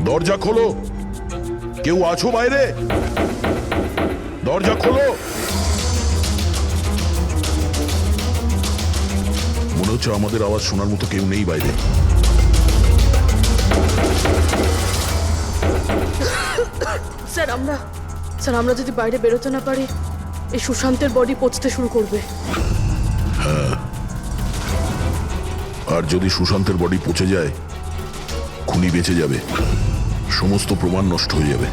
দরজা খোলো। কেউ আছো বাইরে? দরজা খোলো। মনে হচ্ছে আমাদের আওয়াজ শোনার মতো কেউ নেই বাইরে। স্যার আমরা যদি বাইরে বেরোতে না পারি, এই সুশান্তের বডি পচতে শুরু করবে। হ্যাঁ, আর যদি সুশান্তের বডি পচে যায়, খুনি বেঁচে যাবে, সমস্ত প্রমাণ নষ্ট হয়ে যাবে।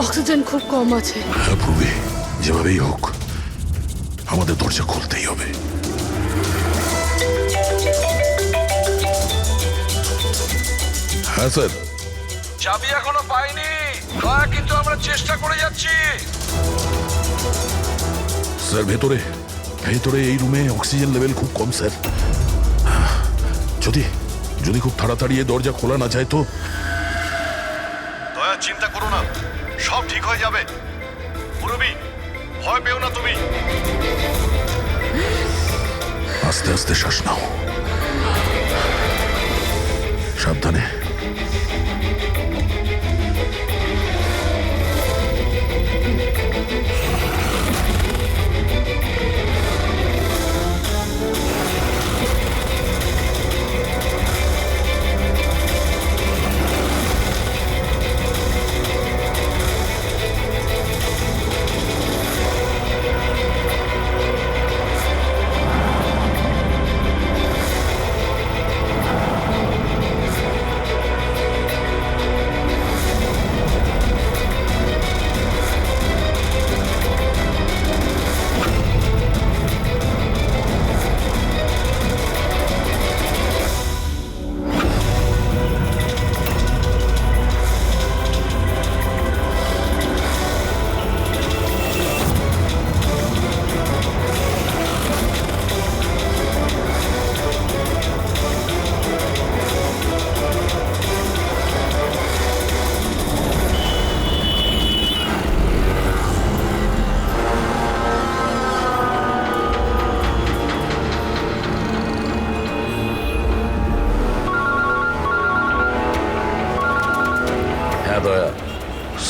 অক্সিজেন খুব কম আছে। হ্যাঁ পূর্বে, যেভাবেই হোক আমাদের দরজা খুলতেই হবে। হ্যাঁ স্যার। চাবি এখনো পাইনি, কিন্তু আমরা চেষ্টা করে যাচ্ছি। স্যার ভেতরে ভেতরে এই রুমে অক্সিজেন লেভেল খুব কম স্যার। যদি যদি খুব তাড়াতাড়ি এই দরজা খোলা না যায় তো। দয়া চিন্তা করো না, সব ঠিক হয়ে যাবে। মুরব্বি, ভয় পেও না তুমি। আস্তে আস্তে শ্বাস নাও, সাবধানে।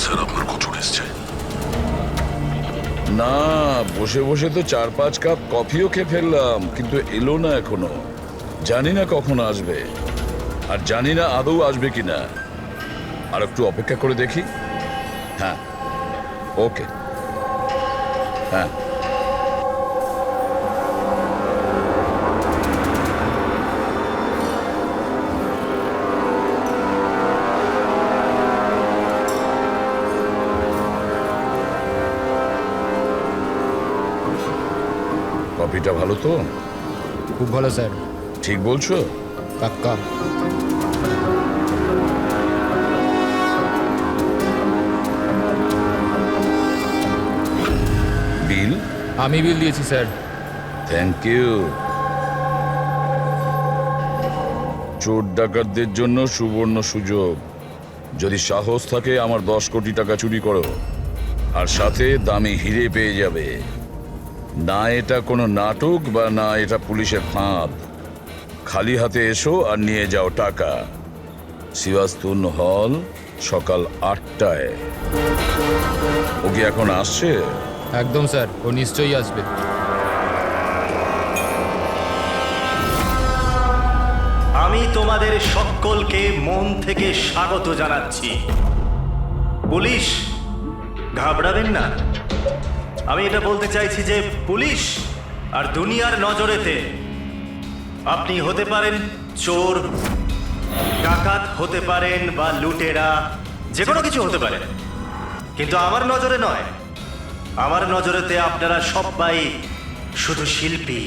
স্যার আপনার কত এসছে? না, বসে বসে তো 4-5 কাপ কফিও খেয়ে ফেললাম, কিন্তু এলো না এখনো। জানি না কখন আসবে, আর জানি না আদৌ আসবে কিনা। আর একটু অপেক্ষা করে দেখি। হ্যাঁ, ওকে। হ্যাঁ, কফিটা ভালো তো? খুব ভালো স্যার। ঠিক বলছো? পাক্কা। বিল? আমি বিল দিয়েছি স্যার। Thank you. চোর ডাকাতদের জন্য সুবর্ণ সুযোগ। যদি সাহস থাকে আমার 10 কোটি টাকা চুরি করো, আর সাথে দামি হিরে পেয়ে যাবে। না এটা কোনো নাটক, বা না এটা পুলিশের ফাঁদ। খালি হাতে এসো আর নিয়ে যাও টাকা। সিবাস্তুন হল, সকাল 8টায়। ও কি এখন আসছে? একদম স্যার, ও নিশ্চয়ই আসবে। আমি তোমাদের সকলকে মন থেকে স্বাগত জানাচ্ছি। পুলিশ, ঘাবড়াবেন না। আমি এটা বলতে চাইছি যে পুলিশ আর দুনিয়ার নজরেতে আপনি হতে পারেন চোর, ডাকাত হতে পারেন, বা লুটেরা, যে কোনো কিছু হতে পারে, কিন্তু আমার নজরে নয়। আমার নজরেতে আপনারা সবাই শুধু শিল্পী।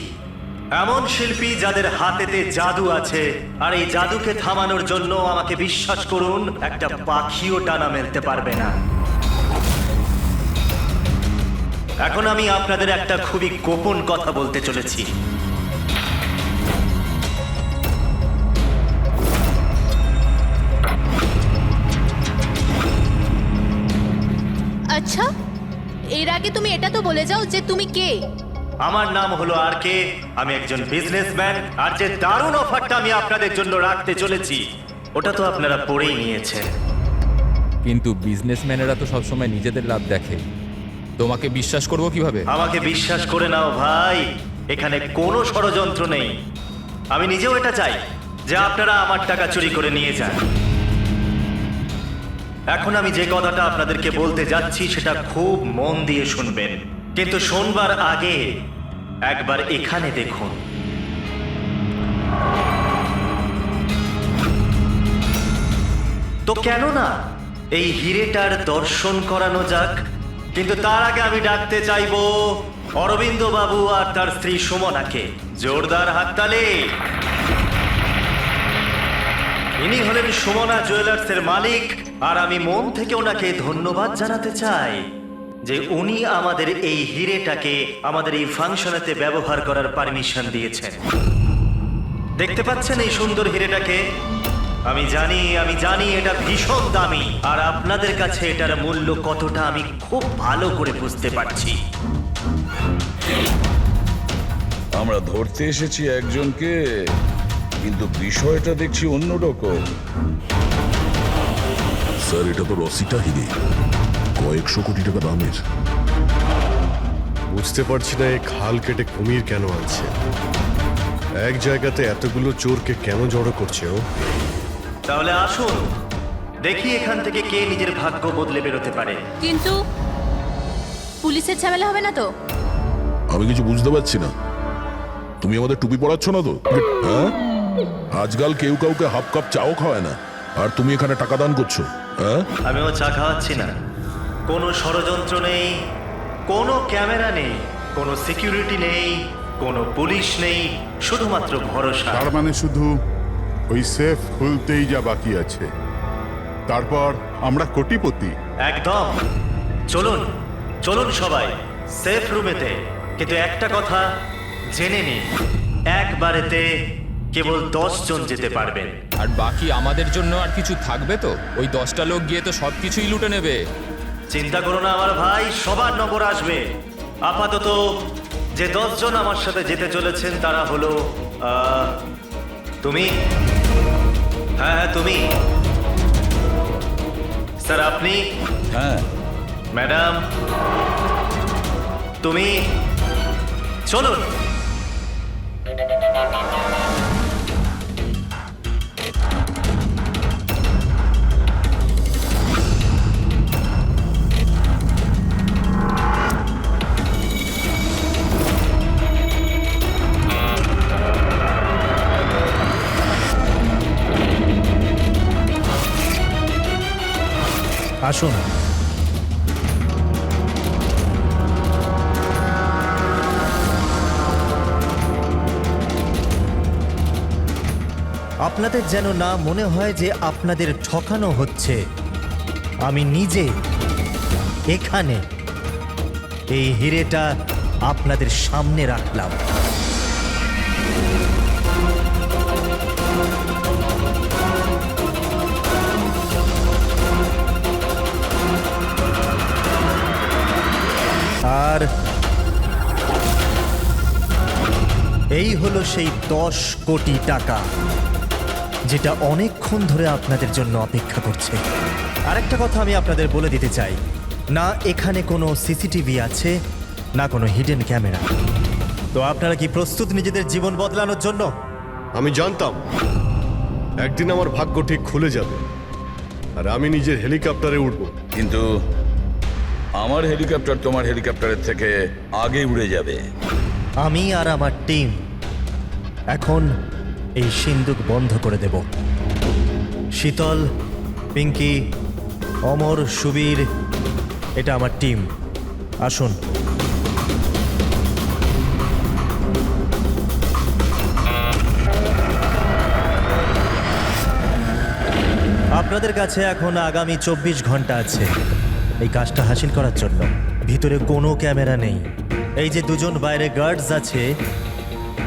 এমন শিল্পী যাদের হাতেতে জাদু আছে, আর এই জাদুকে থামানোর জন্য আমাকে বিশ্বাস করুন, একটা পাখিও ডানা মেলতে পারবে না। এখন আমি আপনাদের একটা খুবই গোপন কথা বলতে চলেছি। আচ্ছা, এর আগে তুমি এটা তো বলে যাও যে তুমি কে। আমার নাম হলো আর কে, আমি একজন বিজনেসম্যান। আর যে দারুণ অফারটা আমি আপনাদের জন্য রাখতে চলেছি ওটা তো আপনারা পড়েই নিয়েছেন। কিন্তু বিজনেসম্যানেরা তো সবসময় নিজেদের লাভ দেখে, তোমাকে বিশ্বাস করবো কিভাবে? আমাকে বিশ্বাস করে নাও ভাই, এখানে কোনো ষড়যন্ত্র নেই। আমি নিজেও এটা চাই যে আপনারা আমার টাকা চুরি করে নিয়ে যান। এখন আমি যে কথাটা আপনাদেরকে বলতে যাচ্ছি সেটা খুব মন দিয়ে শুনবেন, কিন্তু শোনবার আগে একবার এখানে দেখুন। তো কেন না এই হিরেটার দর্শন করানো যাক। কিন্তু তার আগে আমি ডাকতে চাইবো অরবিন্দ বাবু আর তার স্ত্রী সুমনাকে। জোরদার হাততালি। ইনি হলেন সুমনা জুয়েলার্সের মালিক, আর আমি মন থেকে ওনাকে ধন্যবাদ জানাতে চাই যে উনি আমাদের এই হিরেটাকে আমাদের এই ফাংশনেতে ব্যবহার করার পারমিশন দিয়েছেন। দেখতে পাচ্ছেন এই সুন্দর হিরেটাকে? আমি জানি এটা ভীষণ দামি, আর আপনাদের কাছে এটার মূল্য কতটা আমি খুব ভালো করে বুঝতে পারছি। আমরা ধরতে এসেছি একজনকে, কিন্তু বিষয়টা দেখছি অন্যরকম। স্যার, এটা তো রসিটা হিরে, কয়েকশো কোটি টাকা দামের। বুঝতে পারছি না এই খাল কেটে কুমির কেন আনছে। এক জায়গাতে এতগুলো চোরকে কেন জড়ো করছে ও? তাহলে আসুন দেখি এখান থেকে কে নিজের ভাগ্য বদলে বেরোতে পারে। কিন্তু পুলিশের ঝামেলা হবে না তো? আমি কিছু বুঝতে পারছি না। তুমি আমাদের টুপি পড়াচ্ছ না তো? হ্যাঁ, আজকাল কেউ কাউকে হাফ কাপ চাও খাওয়ায় না, আর তুমি এখানে টাকা দান করছো। হ্যাঁ, আমিও চা খাওয়াচ্ছি না। কোনো ষড়যন্ত্র নেই, কোনো ক্যামেরা নেই, কোনো সিকিউরিটি নেই, কোনো পুলিশ নেই, শুধুমাত্র ভরসা। তার মানে শুধু ওই সেফ খুলতেই যা বাকি আছে, তারপর আমরা কোটিপতি। একদম। চলুন চলুন সবাই সেফ রুমেতে। কিন্তু একটা কথা জেনে নিন, একবারেতে কেবল 10 জন যেতে পারবেন। আর বাকি আমাদের জন্য আর কিছু থাকবে তো? ওই 10টা লোক গিয়ে তো সব কিছুই লুটে নেবে। চিন্তা করো না আমার ভাই, সবার নম্বর আসবে। আপাতত যে 10 জন আমার সাথে যেতে চলেছেন তারা হলো তুমি, হ্যাঁ তুমি, স্যার আপনি, হ্যাঁ, ম্যাডাম তুমি। চলুন। আসুন। আপনাদের যেন না মনে হয় যে আপনাদের ঠকানো হচ্ছে। আমি নিজে এখানে এই হিরেটা আপনাদের সামনে রাখলাম। আর এই হলো সেই 10 কোটি টাকা যেটা অনেকক্ষণ ধরে আপনাদের জন্য অপেক্ষা করছে। আরেকটা কথা আমি আপনাদের বলে দিতে চাই, না এখানে কোনো সিসিটিভি আছে, না কোনো হিডেন ক্যামেরা। তো আপনারা কি প্রস্তুত নিজেদের জীবন বদলানোর জন্য? আমি জানতাম একদিন আমার ভাগ্য ঠিক খুলে যাবে, আর আমি নিজের হেলিকপ্টারে উঠবো। কিন্তু আমার হেলিকপ্টার তোমার হেলিকপ্টারের থেকে আগে উড়ে যাবে। আমি আর আমার টিম এখন এই সিন্দুক বন্ধ করে দেব। শীতল, পিঙ্কি, অমর, সুবীর, এটা আমার টিম। আসুন। আপনাদের কাছে এখন আগামী 24 ঘন্টা আছে এই কাজটা হাসিল করার জন্য। ভিতরে কোনো ক্যামেরা নেই। এই যে দুজন বাইরে গার্ডস আছে,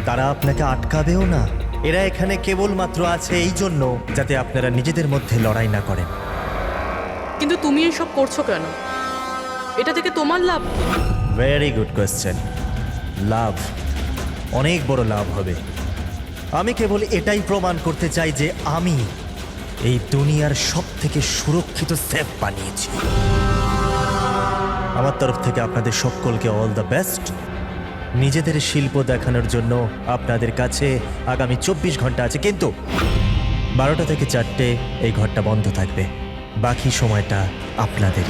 তারা আপনাকে আটকাবেও না। এরা এখানে কেবলমাত্র আছে এই জন্য যাতে আপনারা নিজেদের মধ্যে লড়াই না করেন। কিন্তু তুমি এসব করছো কেন? এটা থেকে তোমার লাভ কি? Very good question. লাভ, অনেক বড় লাভ হবে। আমি কেবল এটাই প্রমাণ করতে চাই যে আমি এই দুনিয়ার সব থেকে সুরক্ষিত সেফ বানিয়েছি। আমার তরফ থেকে আপনাদের সকলকে অল দ্য বেস্ট। নিজেদের শিল্প দেখানোর জন্য আপনাদের কাছে আগামী 24 ঘন্টা আছে, কিন্তু 12টা থেকে 4টে এই ঘরটা বন্ধ থাকবে। বাকি সময়টা আপনাদের।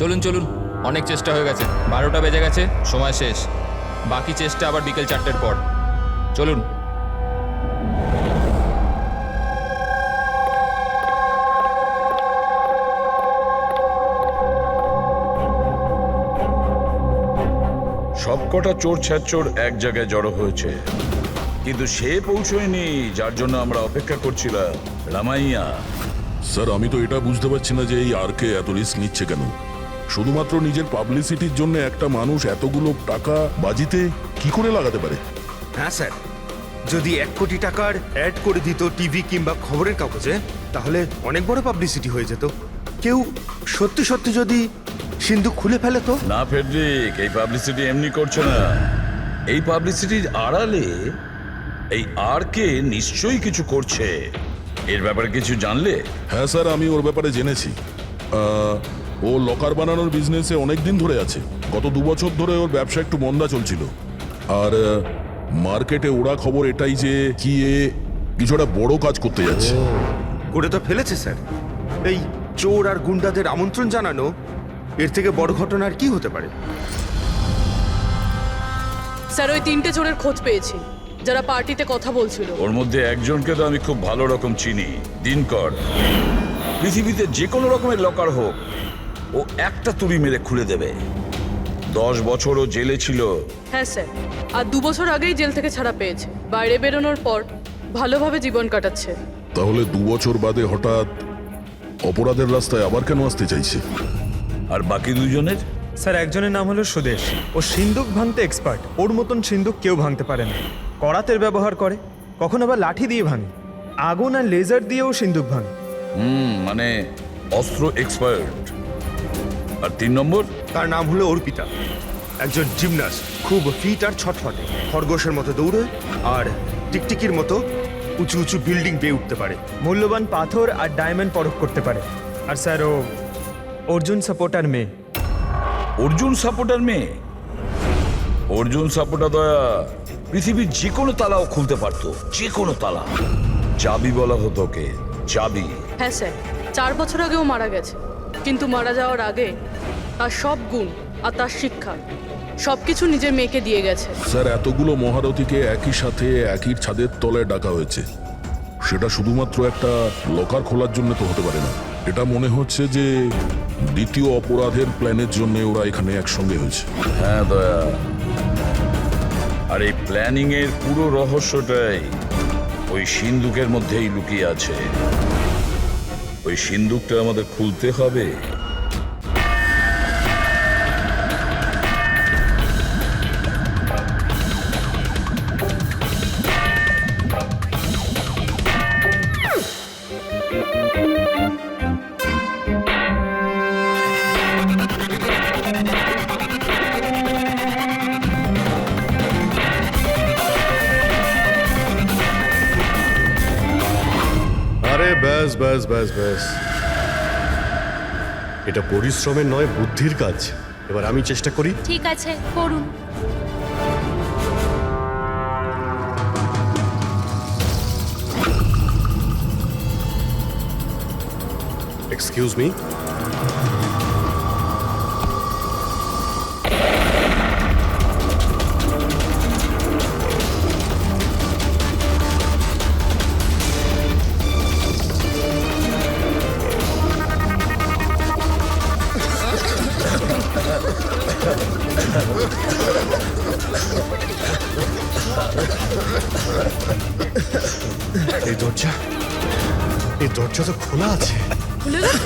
চলুন চলুন, অনেক চেষ্টা হয়ে গেছে। 12টা বেজে গেছে, সময় শেষ। বাকি চেষ্টা আবার বিকেল 4টের পর। চলুন। সবকটা চোর ছ্যাচোর এক জায়গায় জড়ো হয়েছে, কিন্তু সে পৌঁছয়নি যার জন্য আমরা অপেক্ষা করছিলাম। রামাইয়া। স্যার, আমি তো এটা বুঝতে পারছি না যে এই আরকে এত রিস্ক নিচ্ছে কেন। শুধুমাত্র নিজের পাবলিসিটির জন্য একটা মানুষ এতগুলো টাকা বাজিতে কি করে লাগাতে পারে? হ্যাঁ স্যার, যদি 1 কোটি টাকার অ্যাড করে দিত টিভি কিংবা খবরের কাগজে, তাহলে অনেক বড় পাবলিসিটি হয়ে যেত। কেউ সত্যি সত্যি যদি সিন্ধুক খুলে ফেলে তো? না ফেডরিক, এই পাবলিসিটি এমনি করছে না। এই পাবলিসিটির আড়ালে এই আরকে নিশ্চয়ই কিছু করছে। এর ব্যাপারে কিছু জানলে? হ্যাঁ স্যার, আমি ওর ব্যাপারে জেনেছি। ও লকার বানানোর বিজনেসে অনেক দিন ধরে আছে। গত 2 বছর ধরে ওর ব্যবসা একটু মন্দা চলছিল। আর মার্কেটে ওরা খবর এটাই যে কি এ কিছু একটা বড় কাজ করতে যাচ্ছে। করে তো ফেলেছে স্যার। এই চোর আর গুন্ডাদের আমন্ত্রণ জানানো, এর থেকে বড় ঘটনা আর কি হতে পারে? স্যার, ওই 3টে চোরের খোঁজ পেয়েছি যারা পার্টিতে কথা বলছিল। ওর মধ্যে একজনকে তো আমি খুব ভালো রকম চিনি, দিনকর। পৃথিবীতে যে কোনো রকমের লকার হোক, ও একটা তুড়ি মেরে খুলে দেবে। 10 বছরও জেলে ছিল। হ্যাঁ স্যার, আর 2 বছর আগেই জেল থেকে ছাড়া পেয়েছে। বাইরে বেরোনোর পর ভালোভাবে জীবন কাটাচ্ছে। তাহলে 2 বছর বাদে হঠাৎ অপরাধের রাস্তায় আবার কেন আসতে চাইছে? আর বাকি দুজনের? স্যার, একজনের নাম হলো সুদেশ। ও সিন্দুক ভাঙতে এক্সপার্ট। ওর মতন সিন্দুক কেউ ভাঙতে পারে না। করাতের ব্যবহার করে, কখন আবার লাঠি দিয়ে ভাঙে, আগুন আর লেজার দিয়েও সিন্দুক ভাঙে। মানে অস্ত্র এক্সপার্ট। আর 3 নম্বর? তার নাম হলো অর্পিতা। একজন জিমনাস্ট, খুব ফিট আর ছটফটে। খরগোশের মতো দৌড়ে আর টিকটিকির মতো উঁচু উঁচু বিল্ডিং বেয়ে উঠতে পারে। মূল্যবান পাথর আর ডায়মন্ড পরখ করতে পারে। আর স্যার, ও অর্জুন সাপোর্টার মেয়ে। অর্জুন সাপোর্টার মেয়ে? অর্জুন সাপোর্টার দয়া পৃথিবীর যে কোনো তালাও খুলতে পারতো, যে কোনো তালা। চাবি বলা হতো ওকে, চাবি। হ্যাঁ স্যার, 4 বছর আগেও মারা গেছে। কিন্তু মারা যাওয়ার আগে তার সব গুণ আর তার শিক্ষা সবকিছু নিজের মেয়েকে দিয়ে গেছে। স্যার, এতগুলো মহারথীকে একই সাথে একই ছাদের তলায় ডাকা হয়েছে। সেটা শুধুমাত্র একটা লকার খোলার জন্য তো হতে পারে না। এটা মনে হচ্ছে যে দ্বিতীয় অপরাধের প্ল্যানের জন্য ওরা এখানে একসঙ্গে হয়েছে। হ্যাঁ দয়া, আর এই প্ল্যানিং এর পুরো রহস্যটাই ওই সিন্দুকের মধ্যেই লুকিয়ে আছে। ওই সিন্দুকটা আমাদের খুলতে হবে, আরে ব্যাস ব্যাস ব্যাস ব্যাস, এটা পরিশ্রমের নয়, বুদ্ধির কাজ। এবার আমি চেষ্টা করি। ঠিক আছে, করুন। এক্সকিউজ মি, এই দরজা তো খোলা আছে। খুলে দাও।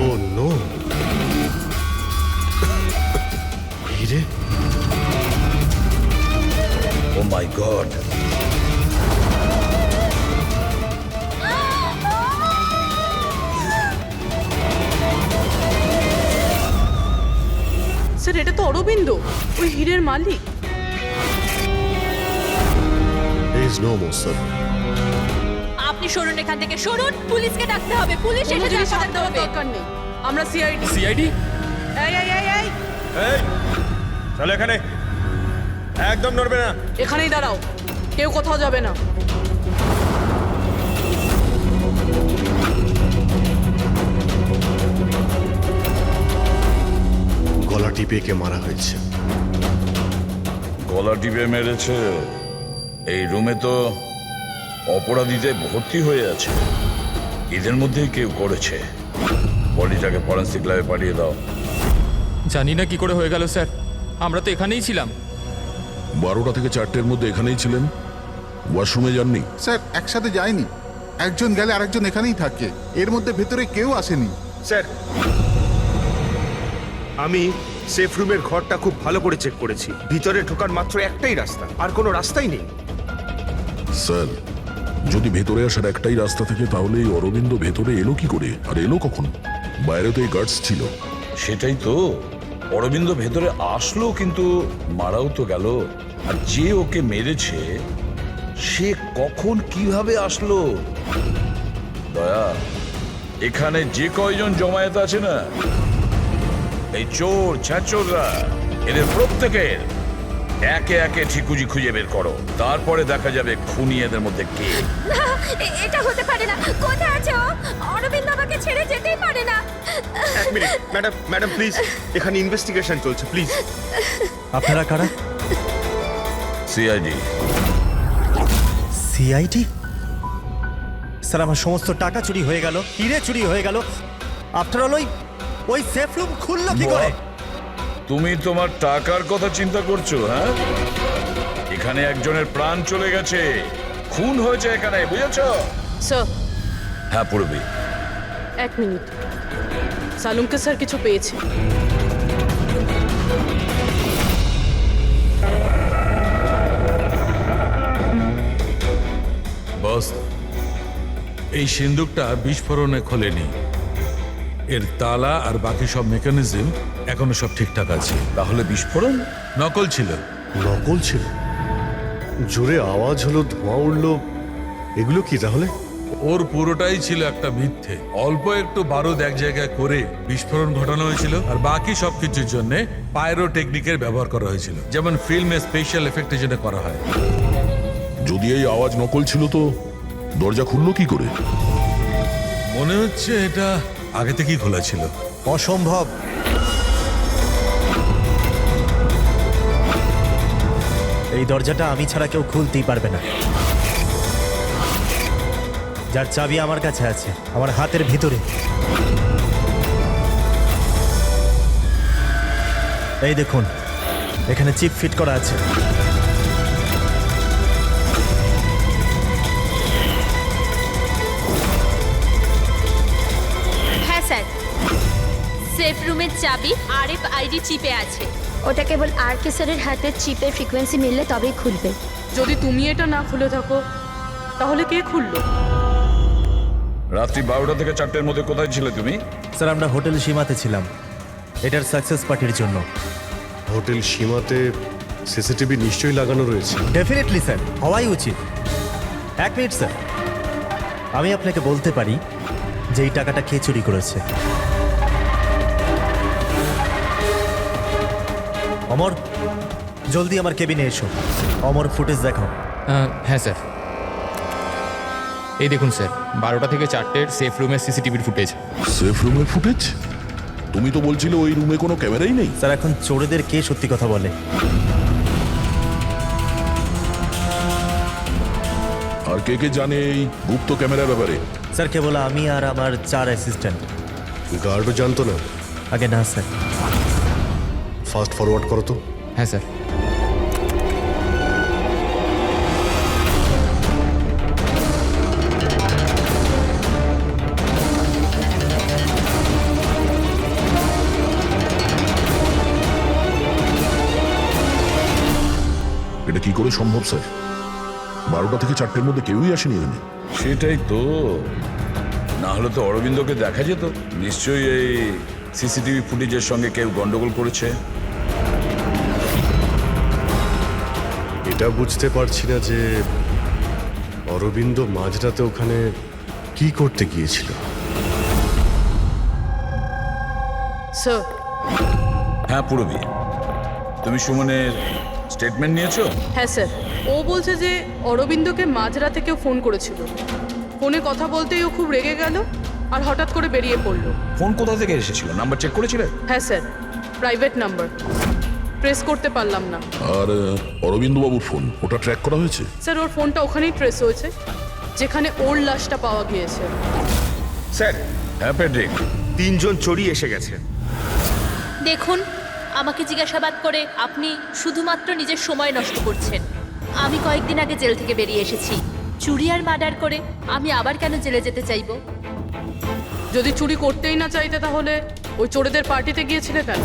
ও নো, হিরে, ও মাই গড, স্যার এটা তো অরবিন্দ, ওই হীরের মালিক। Is no more sir. আপনি সরুন এখান থেকে, সরুন। পুলিশকে ডাকতে হবে, পুলিশ কোনো এসে জিনিস হাত ডাকতে দেওয়ার হবে। দরকার নেই, আমরা সিআইডি। সিআইডি? এই এই এই এই, এই চলো এখানে, একদম নড়বে না। এখানেই দাঁড়াও, কেউ কোথাও যাবে না। গলা টিপে একে মারা হয়েছে। গলা টিপে মেরেছে? এই রুমে তো অপরাধীতে ভর্তি হয়ে আছে, এদের মধ্যেই কেউ করেছে। বডিটাকে ফরেন্সিক ল্যাবে পাঠিয়ে দাও। জানি না কি করে হয়ে গেল স্যার, আমরা তো এখানেই ছিলাম। 12টা থেকে 4টের মধ্যে এখানেই ছিলেন, ওয়াশরুমে যাননি? স্যার একসাথে যায়নি, একজন গেলে আরেকজন এখানেই থাকে, এর মধ্যে ভেতরে কেউ আসেনি। স্যার, আমি সেফ রুমের ঘরটা খুব ভালো করে চেক করেছি। ভিতরে ঢোকার মাত্র একটাই রাস্তা, আর কোনো রাস্তাই নেই। স্যার, যদি ভেতরে আসার একটাই রাস্তা থেকে তাহলে এই অরবিন্দ ভেতরে এলো কি করে, আর এলো কখন? বাইরে তো এই গার্ডস ছিল। সেটাই তো, অরবিন্দ ভেতরে আসলো কিন্তু মারাও তো গেল। আর যে ওকে মেরেছে সে কখন কিভাবে আসলো? দয়া, এখানে যে কয়জন জমায়েত আছে না, এই চোর ছ্যাচোররা, এদের প্রত্যেকের একে একে ঠিকুজি খুঁজে বের করো, তারপরে দেখা যাবে খুনি এদের মধ্যে কে। এটা হতে পারে না। কোথায় আছে ও? অরবিন্দ আমাকে ছেড়ে যেতেই পারে না। এক মিনিট, ম্যাডাম প্লিজ, এখানে ইনভেস্টিগেশন চলছে, প্লিজ। আপনারা কারা? সিআইডি। সিআইডি? স্যার, আমার সমস্ত টাকা চুরি হয়ে গেল, হিরে চুরি হয়ে গেল। আফটার অল ওই সেফ রুম খুললো কি করে? তুমি তোমার টাকার কথা চিন্তা করছো? হ্যাঁ, এখানে একজনের প্রাণ চলে গেছে, খুন হয়েছে এখানে, বুঝেছো? স্যার হ্যাঁ পূর্বী, 1 মিনিট, সালুমকে স্যার কিছু পেয়েছে। বস, এই সিন্দুকটা বিস্ফোরণে খোলেনি, এর তালা আর বাকি সব মেকানিজম এখনো সব ঠিকঠাক আছে। তাহলে বিস্ফোরণ নকল ছিল। নকল ছিল? জোরে আওয়াজ হলো, ধোঁয়া উঠলো, এগুলো কি তাহলে? ওর পুরোটাই ছিল একটা মিথ্যে। অল্প একটু বারুদ এক জায়গায় করে বিস্ফোরণ ঘটানো হয়েছিল, আর বাকি সবকিছুর জন্য পাইরো টেকনিকের ব্যবহার করা হয়েছিল, যেমন ফিল্মে স্পেশাল এফেক্টের জন্য করা হয়। যদি এই আওয়াজ নকল ছিল তো দরজা খুললো কি করে? মনে হচ্ছে এটা আগে থেকেই খোলা ছিল। অসম্ভব। এই দরজাটা আমি ছাড়া কেউ খুলতেই পারবে না। যার চাবি আমার কাছে আছে, আমার হাতের ভিতরে। এই দেখুন, এখানে চিপ ফিট করা আছে। হ্যাঁ স্যার, সেফ রুমের চাবি RFID চিপে আছে। ওটা কেবল আর কে স্যারের হাতের চিপের ফ্রিকোয়েন্সি মিললে তবেই খুলবে। যদি তুমি এটা না খুলে থাকো তাহলে কে খুললো? রাত্রি 12টা থেকে 4টের মধ্যে কোথায় ছিলে তুমি? স্যার আমরা হোটেল সীমাতে ছিলাম এটার সাকসেস পার্টির জন্য। হোটেল সীমাতে সিসিটিভি নিশ্চয়ই লাগানো রয়েছে। ডেফিনেটলি স্যার, হওয়াই উচিত। 1 মিনিট স্যার, আমি আপনাকে বলতে পারি যে এই টাকাটা কে চুরি করেছে। অমর, জলদি আমার কেবিনে এসো। অমর, ফুটেজ দেখাও। হ্যাঁ স্যার, এই দেখুন স্যার 12টা থেকে 4টের সেফ রুমের সিসিটিভির ফুটেজ। সেফ রুমের ফুটেজ? তুমি তো বলছিলে ওই রুমে কোনো ক্যামেরাই নেই। স্যার এখন চোরেদের কে সত্যি কথা বলে? আর কে কে জানে এই গুপ্ত ক্যামেরার ব্যাপারে? স্যার কেবল আমি আর আমার 4 অ্যাসিস্ট্যান্ট। গার্ডও জানতো না? আগে না স্যার। ফাস্ট ফরওয়ার্ড করো তো। হ্যাঁ স্যার। এটা কি করে সম্ভব স্যার? 12টা থেকে 4টের মধ্যে কেউই আসেনি এখানে। সেটাই তো, না হলে তো অরবিন্দকে দেখা যেত। নিশ্চয়ই এই সিসিটিভি ফুটেজের সঙ্গে কেউ গন্ডগোল করেছে। এটা বুঝতে পারছি না যে অরবিন্দ মাঝরাতে ওখানে কি করতে গিয়েছিল। স্যার, হ্যাঁ পুরবি, তুমি সুমনের স্টেটমেন্ট নিয়েছো? হ্যাঁ স্যার, ও বলছে যে অরবিন্দকে মাঝরাতে কেউ ফোন করেছিল। ফোনে কথা বলতেই ও খুব রেগে গেল আর হঠাৎ করে বেরিয়ে পড়লো। ফোন কোথা থেকে এসেছিল? নাম্বার চেক করেছিলে? হ্যাঁ স্যার, প্রাইভেট নাম্বার, ট্রেস করতে পারলাম না। আর অরবিন্দ বাবুর ফোন, ওটা ট্র্যাক করা হয়েছে? স্যার ওর ফোনটা ওখানেই ট্রেস হয়েছে যেখানে ওর লাশটা পাওয়া গিয়েছে। স্যার, হ্যাঁ প্যাড্রিক, 3 জন চোরই এসে গেছে। দেখুন, আমাকে জিজ্ঞাসাবাদ করে আপনি শুধুমাত্র নিজের সময় নষ্ট করছেন। আমি কয়েকদিন আগে জেল থেকে বেরিয়ে এসেছি। চুরি আর মার্ডার করে আমি আবার কেন জেলে যেতে চাইবো? যদি চুরি করতেই না চাইতে তাহলে ওই চোরেদের পার্টিতে গিয়েছিলে কেন?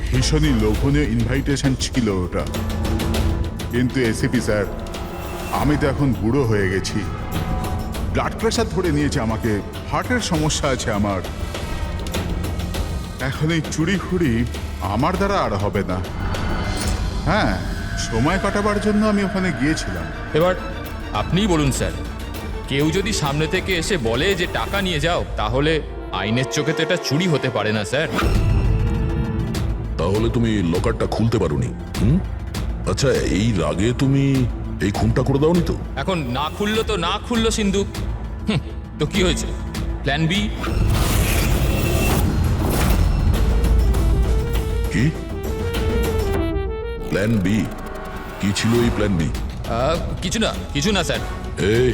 ভীষণই লোভনীয় ইনভাইটেশন ছিল ওটা, কিন্তু এসিপি স্যার আমি তো এখন বুড়ো হয়ে গেছি। ব্লাড প্রেশার ধরে নিয়েছে আমাকে, হার্টের সমস্যা আছে আমার। এখন এই চুরি ফুরি আমার দ্বারা আর হবে না। হ্যাঁ, সময় কাটাবার জন্য আমি ওখানে গিয়েছিলাম। এবার আপনিই বলুন স্যার, কেউ যদি সামনে থেকে এসে বলে যে টাকা নিয়ে যাও, তাহলে আইনের চোখে তো এটা চুরি হতে পারে না স্যার। তাহলে তুমি লকারটা খুলতে পারোনি? আচ্ছা, এই রাগে তুমি এই খুনটা করে দাওনি তো? এখন না খুললো তো না খুললো সিন্ধুক, তো কি হয়েছে? Plan B? কি প্ল্যান বি? কি ছিল এই প্ল্যান বি? কিছু না স্যার। এই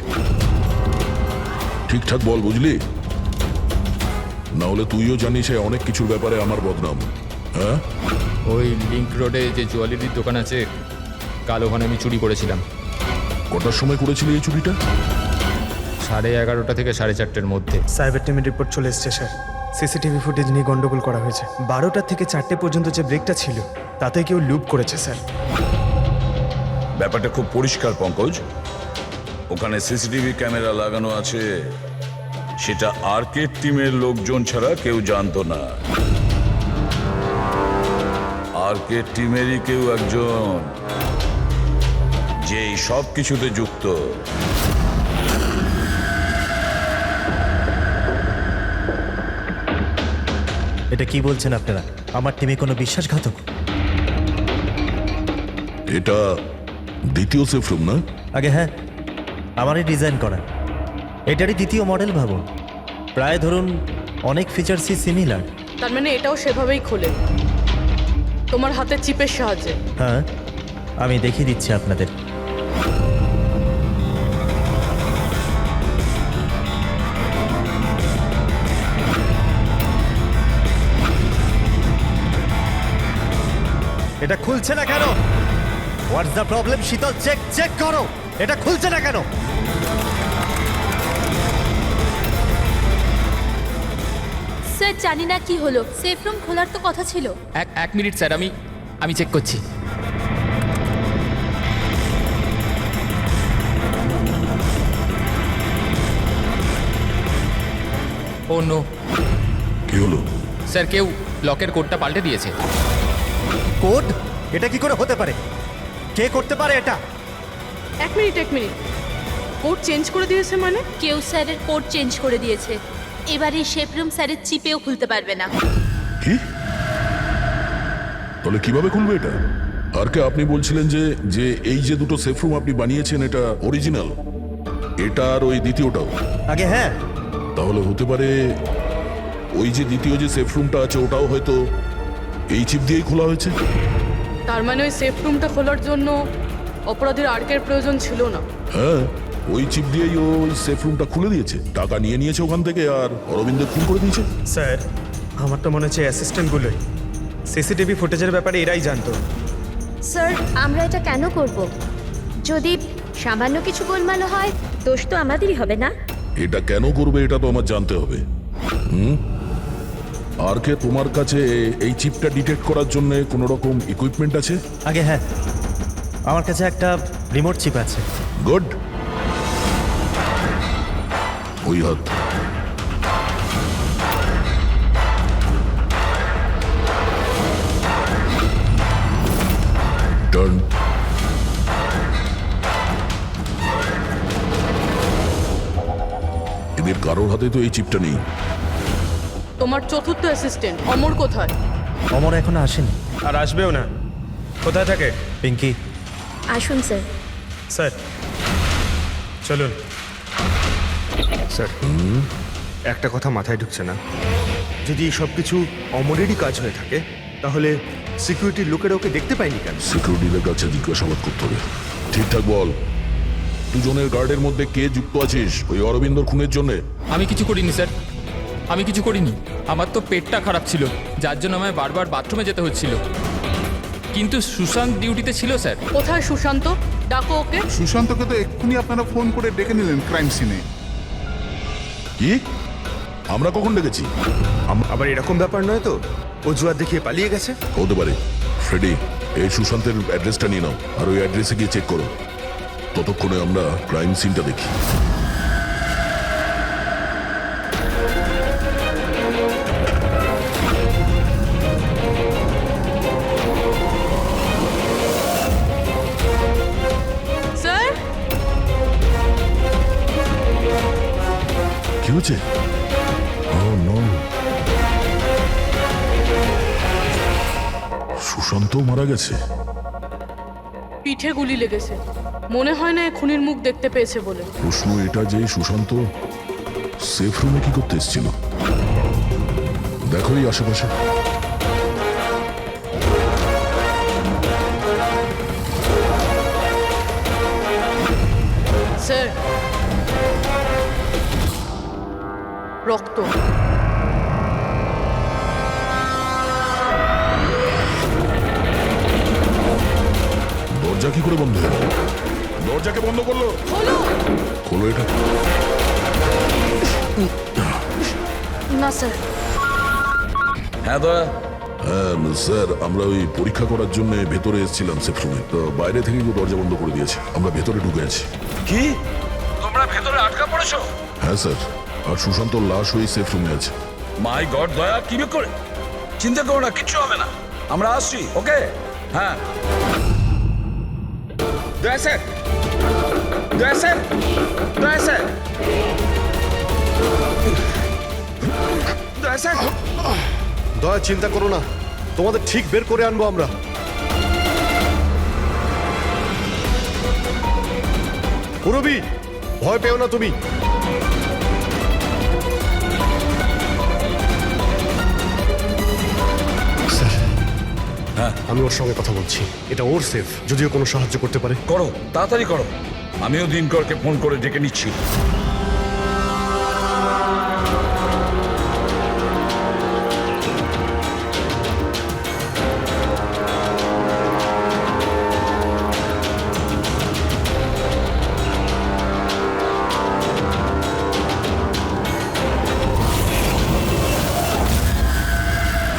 ঠিকঠাক বল, বুঝলি? না হলে তুইও জানিস এই অনেক কিছুর ব্যাপারে আমার বদনাম। হ্যাঁ, ওই লিংক রোডে যে জুয়েলারির দোকান আছে, কাল ওখানে আমি চুরি করেছিলাম। কটার সময় করেছিলি এই চুরিটা? 11:30 থেকে 4:30-এর মধ্যে। সাইবার টিমের রিপোর্ট চলে এসছে স্যার। সিসিটিভি ফুটেজ নিয়ে গন্ডগোল করা হয়েছে। 12টা থেকে 4টে পর্যন্ত যে ব্রেকটা ছিল তাতে কেউ লুপ করেছে স্যার। ব্যাপারটা খুব পরিষ্কার পঙ্কজ, ওখানে সিসিটিভি ক্যামেরা লাগানো আছে, সেটা আর্কেড টিমের লোকজন ছাড়া কেউ জানতো না। আর্কেড টিমেরই কেউ একজন যে এই সব কিছুতে যুক্ত। এটা কি বলছেন আপনারা? আমার টিমে কোনো বিশ্বাসঘাতক? এটা দ্বিতীয় সেফ রুম না? আগে হ্যাঁ, আমারই ডিজাইন করা। এটারই দ্বিতীয় মডেল ভাবুন। প্রায় ধরুন অনেক ফিচার্সই সিমিলার। তার মানে এটাও সেভাবেই খোলে, তোমার হাতের চিপের সাহায্যে? হ্যাঁ, আমি দেখিয়ে দিচ্ছি আপনাদের। এটা খুলছে না কেন? What's the problem? শীতল, চেক করো, এটা খুলছে না কেন? স্যার জানি না কি হলো, সেফ রুম খোলার তো কথা ছিল। এক মিনিট স্যার, আমি আমি চেক করছি। ও নো কি হলো? স্যার, কেউ লকের কোডটা পাল্টে দিয়েছে। কোড? এটা কি করে হতে পারে? কে করতে পারে এটা? এক মিনিট কোড চেঞ্জ করে দিয়েছে মানে? কেউ স্যারের কোড চেঞ্জ করে দিয়েছে। এবার এই শেপ রুম স্যারের চিপেও খুলতে পারবে না। কি? তাহলে কিভাবে খুলবে এটা? আর কে আপনি বলছিলেন যে যে এই যে দুটো সেফ রুম আপনি বানিয়েছেন এটা অরিজিনাল, এটা আর ওই দ্বিতীয়টাও? আগে হ্যাঁ। তাহলে হতে পারে ওই যে দ্বিতীয় যে সেফ রুমটা আছে ওটাও হয়তো এই চিপ দিয়েই খোলা হয়েছে। তার মানে ওই সেফ রুমটা খোলার জন্য অপরাধীর আর্কের প্রয়োজন ছিল না। হ্যাঁ, ওই চিপ দিয়েই ওই সেফ রুমটা খুলে দিয়েছে, টাকা নিয়ে নিয়েছে ওখান থেকে আর অরবিন্দ খুন করে দিয়েছে। স্যার, আমার তো মনে হচ্ছে অ্যাসিস্ট্যান্টগুলোই সিসিটিভি ফুটেজের ব্যাপারে এরাই জানতো। স্যার, আমরা এটা কেন করব? যদি সামান্য কিছু গোলমাল হয় দোষ তো আমাদেরই হবে না? এটা কেন করবে এটা তো আমার জানতে হবে। আর কে তোমার কাছে এই চিপটা ডিটেক্ট করার জন্য কোনো রকম ইকুইপমেন্ট আছে? আগে হ্যাঁ, আমার কাছে একটা রিমোট চিপ আছে। গুড। ওই হাত। টার্ন। এদের কারোর হাতে তো এই চিপটা নেই। তোমার চতুর্থ অ্যাসিস্ট্যান্ট অমর কোথায়? অমর এখনো আসেনি। আর আসবেও না। কোথায় থাকে? পিঙ্কি। আসুন স্যার। স্যার চলুন। স্যার, একটা কথা মাথায় ঢুকছে না। যদি এই সব কিছু অমরেরই কাজ হয়ে থাকে তাহলে সিকিউরিটির লোকেরা ওকে দেখতে পায়নি কেন? সিকিউরিটিদের কাছে জিজ্ঞাসাবাদ করতে হবে। ঠিকঠাক বল, দুজনের গার্ডের মধ্যে কে যুক্ত আছিস ওই অরবিন্দর খুনের জন্য? আমি কিছু করিনি স্যার, আমি কিছু করিনি। আমার তো পেটটা খারাপ ছিল, যার জন্য আমায় বারবার বাথরুমে যেতে হচ্ছিল। কিন্তু সুশান্ত ডিউটিতে ছিল স্যার। কোথায় সুশান্ত? ডাকো ওকে। সুশান্তকে তো এক্ষুনি আপনারা ফোন করে ডেকে নিলেন ক্রাইম সিনে। কি? আমরা কখন ডেকেছি? আবার এরকম ব্যাপার নয় তো অজুহাত দেখিয়ে পালিয়ে গেছে? হতে পারে। ফ্রেডি, এই সুশান্তের অ্যাড্রেসটা নিয়ে নাও আর ওই অ্যাড্রেসে গিয়ে চেক করো। ততক্ষণে আমরা ক্রাইম সিনটা দেখি। স্যার, কি হয়েছে? Oh, no. সুশান্ত মারা গেছে। পিঠে গুলি লেগেছে। মনে হয় না এ খুনির মুখ দেখতে পেয়েছে বলে। প্রশ্ন এটা যে সুশান্ত সেফ রুমে কি করতে এসেছিল? দেখো এই আশেপাশে। স্যার, রক্ত। দরজা কি করে বন্ধ হলো? দরজাকে বন্ধ করলো? হলো খোলো এটা। না স্যার। হ্যাঁ দয়া। হ্যাঁ স্যার, আমরা ওই পরীক্ষা করার জন্য ভেতরে এসেছিলাম সেফ রুমে, তো বাইরে থেকে কেউ দরজা বন্ধ করে দিয়েছে। আমরা ভেতরে ঢুকে আছি। কি? তোমরা ভেতরে আটকা পড়েছো? হ্যাঁ স্যার, আর সুশান্তর লাশ ওই সেফ রুমে আছে। মাই গড দয়া, কি করে? চিন্তা করো না, কিচ্ছু হবে না, আমরা আসছি। ওকে? হ্যাঁ। দয়া স্যার, দয়া স্যার, দয়া স্যার, দয়া স্যার। দয়া, চিন্তা করো না, তোমাদের ঠিক বের করে আনবো আমরা। পুরবি, ভয় পেও না তুমি। স্যার, হ্যাঁ, আমি ওর সঙ্গে কথা বলছি। এটা ওর সেফ, যদিও কোনো সাহায্য করতে পারে। করো, তাড়াতাড়ি করো। আমিও দিনকরকে ফোন করে ডেকে নিচ্ছি।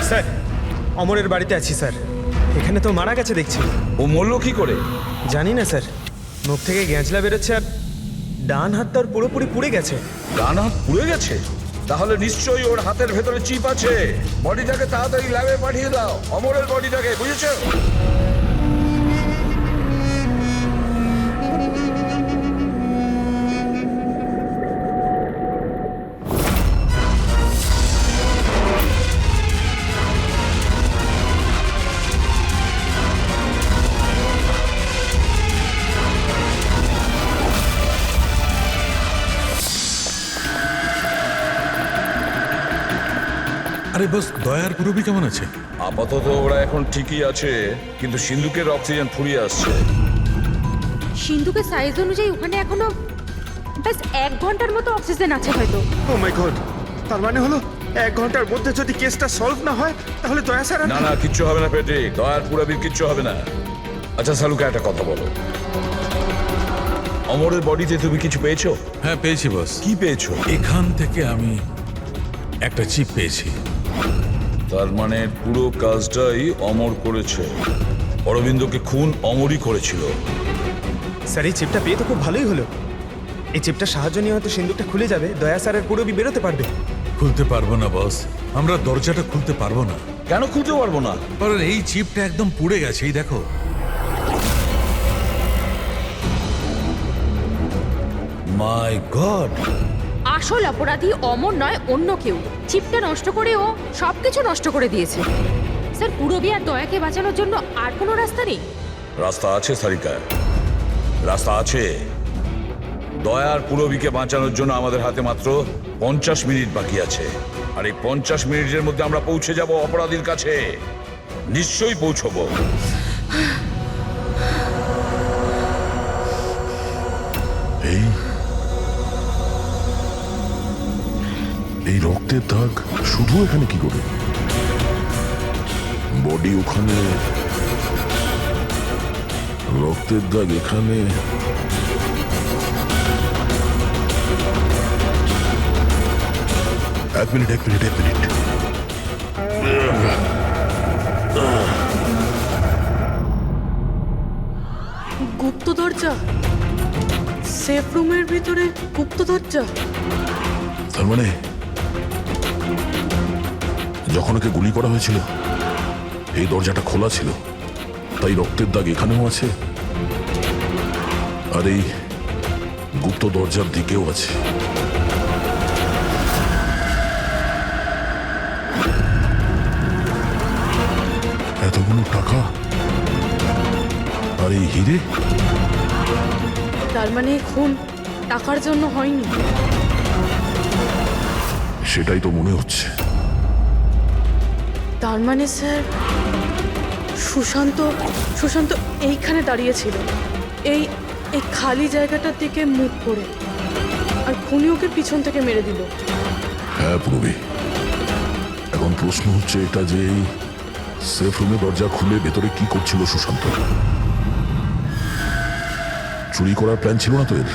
স্যার, অমরের বাড়িতে আছি স্যার। এখানে তো মারা গেছে দেখছি। ও মরলো কি করে? জানি না স্যার, মুখ থেকে গ্যাঁজলা বেরোচ্ছে আর ডান হাত তার পুরোপুরি পুড়ে গেছে। ডান হাত পুড়ে গেছে? তাহলে নিশ্চয়ই ওর হাতের ভেতরে চিপ আছে। বডিটাকে তাড়াতাড়ি ল্যাবে পাঠিয়ে দাও, অমরের বডিটাকে, বুঝেছো? আরে বস, দয়ার পুরবি কেমন আছে? আপাতত ওরা এখন ঠিকই আছে, কিন্তু সিন্ধুকের অক্সিজেন ফুরিয়ে আসছে। সিন্ধুকের সাইজ অনুযায়ী ওখানে এখনো ব্যাস 1 ঘন্টার মতো অক্সিজেন আছে হয়তো। ও মাই গড, তার মানে হলো 1 ঘন্টার মধ্যে যদি কেসটা সলভ না হয় তাহলে দয়া স্যার না না, কিচ্ছু হবে না পেটে, দয়ার পুরবির কিচ্ছু হবে না। আচ্ছা সালুকা, একটা কথা বলো, অমরের বডিতে তুমি কিছু পেয়েছো? হ্যাঁ পেয়েছি বস। কি পেয়েছো? এখান থেকে আমি একটা চিপ পেয়েছি। তার মানে পুরো কাজটাই অমর করেছে। অরবিন্দকে খুন অমরই করেছিল। স্যার এই চিপটা পেয়ে তো খুব ভালোই হলো। এই চিপটার সাহায্য নিয়ে হয়তো সিন্ধুকটা খুলে যাবে, দয়া স্যারের পুরবি বেরোতে পারবে। খুলতে পারবো না বস, আমরা দরজাটা খুলতে পারবো না। কেন খুলতে পারবো না? কারণ এই চিপটা একদম পুড়ে গেছে, এই দেখো। মাই গড, আসল অপরাধী অমর নয়, অন্য কেউ। চিপটা নষ্ট করে ও সবকিছু নষ্ট করে দিয়েছে। স্যার পুরবি আর দয়াকে বাঁচানোর জন্য আর কোনো রাস্তা নেই? রাস্তা আছে সারিকা, রাস্তা আছে। দয়ার পুরবিকে বাঁচানোর জন্য আমাদের হাতে মাত্র 50 মিনিট বাকি আছে। আর এই 50 মিনিটের মধ্যে আমরা পৌঁছে যাব অপরাধীর কাছে। নিশ্চয়ই পৌঁছবো। এই রক্তের দাগ শুধু এখানে কি করে? বডি ওখানে, রক্তের দাগ এখানে। এক মিনিট। গুপ্ত দরজা, সেফ রুমের ভিতরে গুপ্ত দরজা। তার মানে যখন ওকে গুলি করা হয়েছিল এই দরজাটা খোলা ছিল, তাই রক্তের দাগ এখানেও আছে আর এই গুপ্ত দরজার দিকেও আছে। এতগুলো টাকা আর এই হিরে, তার মানে এই খুন টাকার জন্য হয়নি। সেটাই তো মনে হচ্ছে। তার মানে স্যার সুশান্ত এইখানে দাঁড়িয়েছিল, এই এই খালি জায়গাটার দিকে মুখ করে, আর খুনি ওকে পিছন থেকে মেরে দিল। হ্যাঁ পুরবি, এখন প্রশ্ন হচ্ছে এটা যে এই সেফ রুমে দরজা খুলে ভেতরে কি করছিল সুশান্ত? চুরি করার প্ল্যান ছিল না তো এর?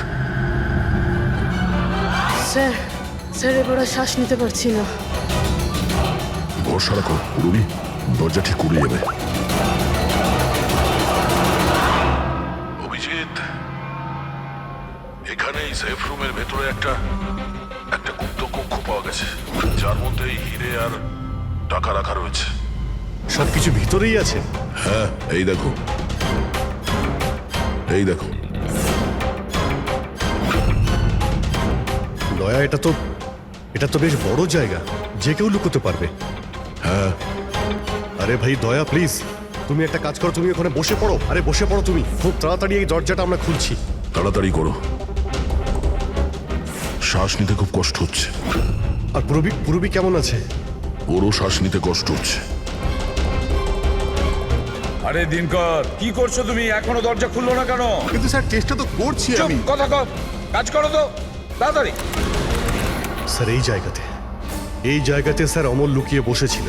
স্যার এবার আর শ্বাস নিতে পারছি না। ভরসা রাখো পুরবি, দরজা ঠিক করে যাবে। অভিজিৎ, এখানে এই সেফ রুমের ভেতরে একটা গুপ্ত কক্ষ পাওয়া গেছে, যার মধ্যে এই হিরে আর টাকা রাখা রয়েছে। সবকিছু ভিতরেই আছে? হ্যাঁ, এই দেখো। দয়া, এটা তো বেশ বড় জায়গা, যে কেউ লুকোতে পারবে। হ্যাঁ। আরে ভাই দয়া, প্লিজ তুমি একটা কাজ করো, তুমি ওখানে বসে পড়ো। আরে বসে পড়ো তুমি, খুব তাড়াতাড়ি এই দরজাটা আমরা খুলছি। তাড়াতাড়ি করো, শ্বাস নিতে খুব কষ্ট হচ্ছে। আর পুরবি কেমন আছে? ওরও শ্বাস নিতে কষ্ট হচ্ছে। আরে দিনকর, কি করছো তুমি? এখনো দরজা খুললো না কেন? কিন্তু স্যার চেষ্টা তো করছি চুপ, আমি। কথা কম, কাজ করো তো তাড়াতাড়ি। স্যার এই জায়গাতে স্যার অমর লুকিয়ে বসেছিল।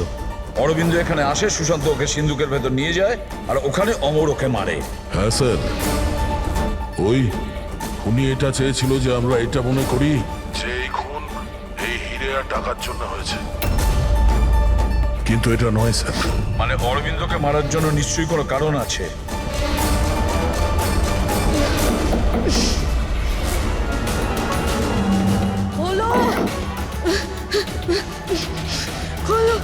অরবিন্দ এখানে আসে, সুশান্ত ওকে সিন্ধুকের ভেতর নিয়ে যায়, আর ওখানে অমর ওকে মারে। হ্যাঁ স্যার, ওই খুনি এটা চেয়েছিল যে আমরা এটা মনে করি যে এই খুন এই হিরে আর টাকার জন্য হয়েছে, কিন্তু এটা নয় স্যার। মানে অরবিন্দকে মারার জন্য নিশ্চয়ই কোনো কারণ আছে। হলো হলো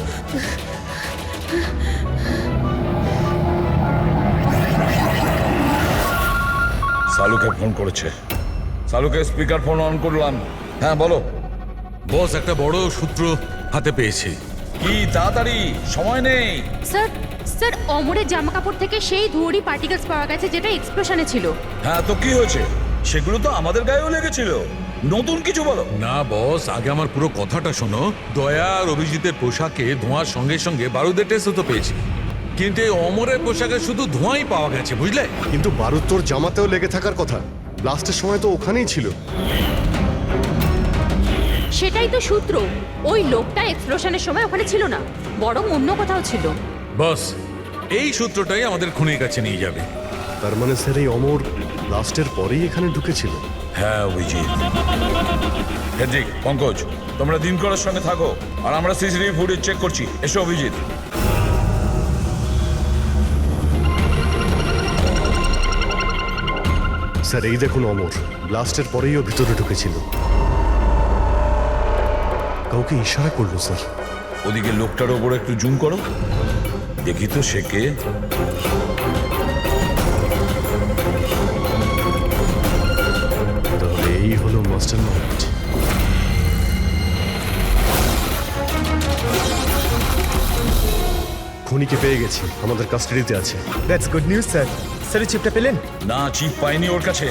সালুকে ফোন করেছে। সালুকে স্পিকার ফোন অন করলাম। হ্যাঁ বলো। বস, একটা বড় সূত্র হাতে পেয়েছি। কি তাড়াতাড়ি, সময় নেই। স্যার স্যার অমরের জামা কাপড় থেকে সেই ধুয়োরই পার্টিকেলস পাওয়া গেছে যেটা এক্সপ্লোশনে ছিল। হ্যাঁ তো কি হয়েছে? সেগুলো তো আমাদের গায়েও লেগেছিল। নতুন কিছু বলো। না বস, আগে আমার পুরো কথাটা শোনো। দয়া আর অভিজিতের পোশাকে ধোঁয়ার সঙ্গে সঙ্গে বারুদের টেস্টও তো পেয়েছি, কিন্তু এই অমরের পোশাকে শুধু ধোঁয়াই পাওয়া গেছে, বুঝলে? কিন্তু বারুদ তোর জামাতেও লেগে থাকার কথা, ব্লাস্টের সময় তো ওখানেই ছিল। সেটাই তো সূত্র, ওই লোকটা এক্সপ্লোশনের সময় ওখানে ছিল না, বরং অন্য কোথাও ছিল। বস, এই সূত্রটাই আমাদের খুনির কাছে নিয়ে যাবে। তার মানে স্যার এই অমর ব্লাস্টের পরেই এখানে ঢুকেছিল। হ্যাঁ অভিজিৎ। হেড্রিক, পঙ্কজ, তোমরা দিন করার সঙ্গে থাকো আর আমরা সিসিটিভি ফুটেজ চেক করছি। এসো অভিজিৎ। স্যার এই দেখুন অমর ব্লাস্টের পরেই ও ভিতরে ঢুকেছিল। কাউকে ইশারা করলো স্যার। ওদিকে লোকটার ওপর একটু জুম করো, দেখি তো সে কে। তাহলে এই হলো মাস্টারমাইন্ড। খুনিকে পেয়ে গেছি, আমাদের কাস্টাডিতে আছে। That's good news sir. Sir এই চিপটা পেলেন? না, চিপ পাইনি ওর কাছে।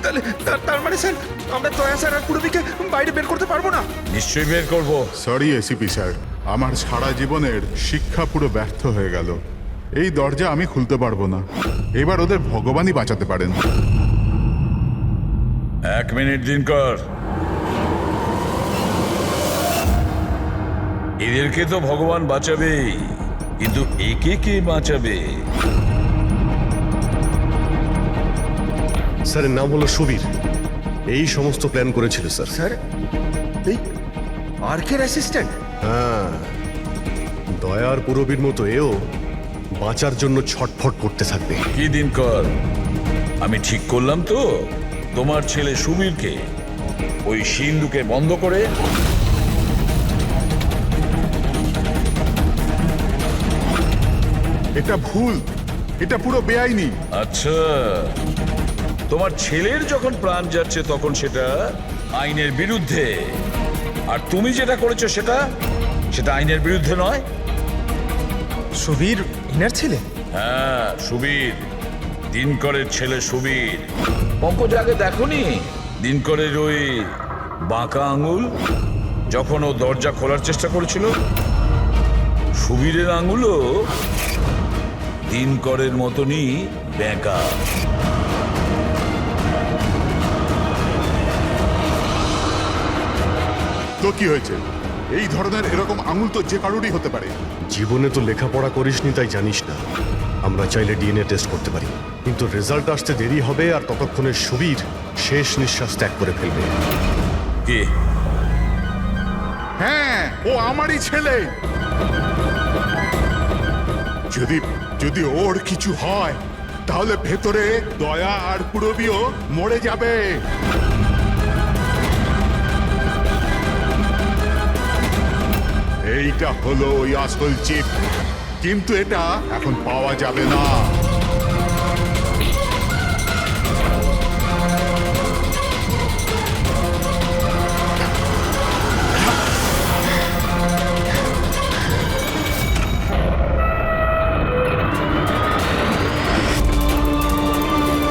তাহলে তার মানে স্যার আমরা দয়া স্যার আর পুরবিকে বাইরে বের করতে পারবো না? নিশ্চয়ই বের করবো। সরি এসিপি স্যার, আমার সারা জীবনের শিক্ষা পুরো ব্যর্থ হয়ে গেল। এই দরজা আমি খুলতে পারবো না। এবার ওদের ভগবানই বাঁচাতে পারেন। 1 মিনিট দিনকর। এদেরকে তো ভগবান বাঁচাবেই, কিন্তু একে কে বাঁচাবে? স্যারের নাম হলো সুবীর, এই সমস্ত প্ল্যান করেছিল স্যার। স্যার এই আর্কের অ্যাসিস্ট্যান্ট? হ্যাঁ, দয়ার পুরবীর মতো এও বাঁচার জন্য ছটফট করতে থাকবে। কি দিনকর, আমি ঠিক করলাম তো? তোমার ছেলে সুবীরকে ওই সিন্ধুকে বন্ধ করে এটা ভুল, এটা পুরো বেআইনি। আচ্ছা, তোমার ছেলের যখন প্রাণ যাচ্ছে তখন সেটা আইনের বিরুদ্ধে, আর তুমি যেটা করেছো সেটা আইনের বিরুদ্ধে নয়। সুবীর ইনার ছেলে? হ্যাঁ সুবীর, দিনকরের ছেলে সুবীর। পঙ্কজ আগে দেখোনি দিনকরের ওই বাঁকা আঙুল যখন ও দরজা খোলার চেষ্টা করেছিল? সুবীরের আঙুলও দিনকরের মতনই বেঁকা। তো কি হয়েছে? এই ধরনের এরকম আঙুল তো যে কারোরই হতে পারে। জীবনে তো লেখাপড়া করিসনি তাই জানিস না। আমরা চাইলে ডিএনএ টেস্ট করতে পারি, কিন্তু রেজাল্ট আসতে দেরি হবে আর ততক্ষণে সুবীর শেষ নিঃশ্বাস ত্যাগ করে ফেলবে। কি? হ্যাঁ, ও আমারই ছেলে। যদি ওর কিছু হয় তাহলে ভেতরে দয়া আর পুরবিও মরে যাবে। এইটা হলো ওই আসল চিপ, কিন্তু এটা এখন পাওয়া যাবে না।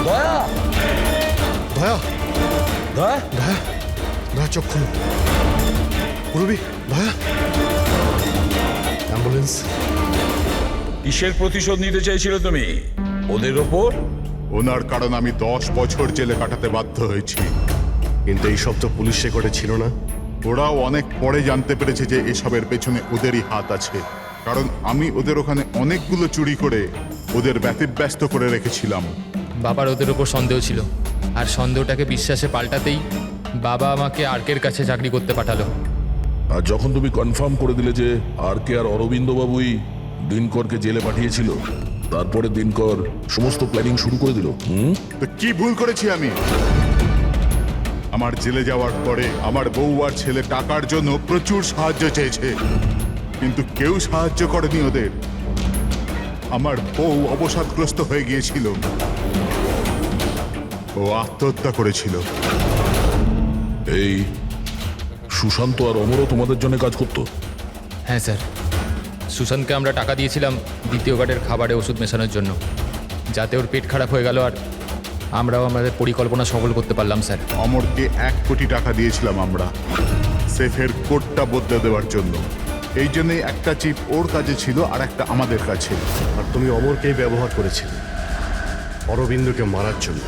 দয়া, দয়া, দয়া, দয়া, দয়া চোখ খুলো। পুরবী, দয়া, অ্যাম্বুলেন্স। কিসের প্রতিশোধ নিতে চাইছিল তুমি ওদের ওপর? ওনার কারণ আমি 10 বছর জেলে কাটাতে বাধ্য হয়েছি। কিন্তু এই সব তো পুলিশ রেকর্ডে ছিল না। ওরাও অনেক পরে জানতে পেরেছে যে এসবের পেছনে ওদেরই হাত আছে, কারণ আমি ওদের ওখানে অনেকগুলো চুরি করে ওদের ব্যতিব্যস্ত করে রেখেছিলাম। বাবার ওদের ওপর সন্দেহ ছিল, আর সন্দেহটাকে বিশ্বাসে পাল্টাতেই বাবা আমাকে আর্কের কাছে চাকরি করতে পাঠালো। আর যখন তুমি কনফার্ম করে দিলে যে আর কে আর অরবিন্দ বাবুই দিনকরকে জেলে পাঠিয়েছিল, তারপরে দিনকর সমস্ত প্ল্যানিং শুরু করে দিল। তো কি ভুল করেছি আমি? আমার জেলে যাওয়ার পরে আমার বউ আর ছেলে টাকার জন্য প্রচুর সাহায্য চেয়েছে, কিন্তু কেউ সাহায্য করেনি ওদের। আমার বউ অবসাদগ্রস্ত হয়ে গিয়েছিল, ও আত্মহত্যা করেছিল। এই সুশান্ত আর অমরও তোমাদের জন্য কাজ করতো? হ্যাঁ স্যার, সুশান্তকে আমরা টাকা দিয়েছিলাম দ্বিতীয় গার্ডের খাবারে ওষুধ মেশানোর জন্য, যাতে ওর পেট খারাপ হয়ে গেল আর আমরাও আমাদের পরিকল্পনা সফল করতে পারলাম স্যার। অমরকে 1 কোটি টাকা দিয়েছিলাম আমরা সেফের কোডটা বদলে দেওয়ার জন্য। এই জন্যই একটা চিপ ওর কাছে ছিল আর একটা আমাদের কাছে। আর তুমি অমরকেই ব্যবহার করেছিলে অরবিন্দকে মারার জন্য।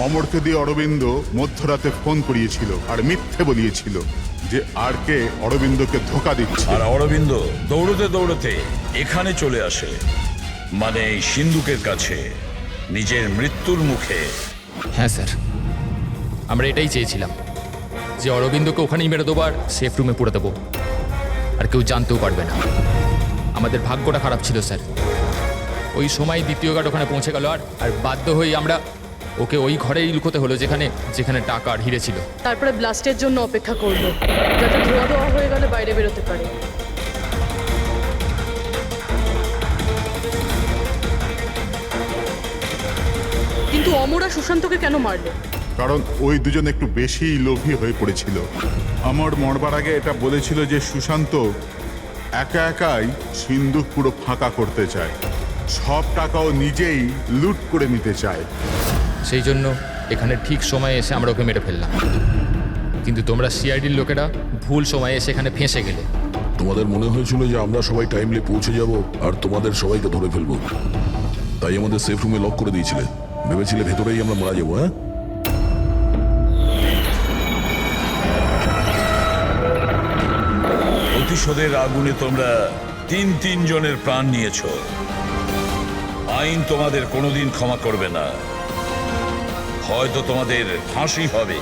অমরকে দিয়ে অরবিন্দ মধ্যরাতে ফোন করিয়েছিল আর মিথ্যে বলিয়েছিল যে আর কে অরবিন্দকে ধোকা দিচ্ছে। আর অরবিন্দ দৌড়তে দৌড়তে এখানে চলে আসে, মানে এই সিন্ধুকের কাছে, নিজের মৃত্যুর মুখে। হ্যাঁ স্যার, আমরা এটাই চেয়েছিলাম যে অরবিন্দকে ওখানেই মেরে দেবো আর সেফ রুমে পুরে দেবো, আর কেউ জানতেও পারবে না। আমাদের ভাগ্যটা খারাপ ছিল স্যার, ওই সময় দ্বিতীয় গার্ড ওখানে পৌঁছে গেল আর বাধ্য হয়ে আমরা ওকে ওই ঘরেই লুকোতে হলো যেখানে যেখানে টাকা আর হিরে ছিল। তারপরে ব্লাস্টের জন্য অপেক্ষা করলো, যাতে ধোয়া ধোয়া হয়ে গেলে বাইরে বেরোতে পারে। কিন্তু অমরা সুশান্তকে কেন মারলো? কারণ ওই দুজন একটু বেশি লোভী হয়ে পড়েছিল। আমার মরবার আগে এটা বলেছিল যে সুশান্ত একা একাই সিন্ধুক পুরো ফাঁকা করতে চায়, সব টাকাও নিজেই লুট করে নিতে চায়। সেই জন্য এখানে ঠিক সময়ে এসে আমরা ওকে মেরে ফেললাম, কিন্তু তোমরা সিআইডির লোকেরা ভুল সময়ে এসে এখানে ফেঁসে গেলে। তোমাদের মনে হয়েছিল যে আমরা সবাই টাইমলি পৌঁছে যাব আর তোমাদের সবাইকে ধরে ফেলবো, তাই আমাদের সেফ রুমে লক করে দিয়েছিলে। ভেবেছিলে ভেতরেই আমরা মারা যাবো। হ্যাঁ, প্রতিশোধের আগুনে তোমরা 3 জনের প্রাণ নিয়েছো। আইন তোমাদের কোনোদিন ক্ষমা করবে না, হয়তো তোমাদের ফাঁসি হবে।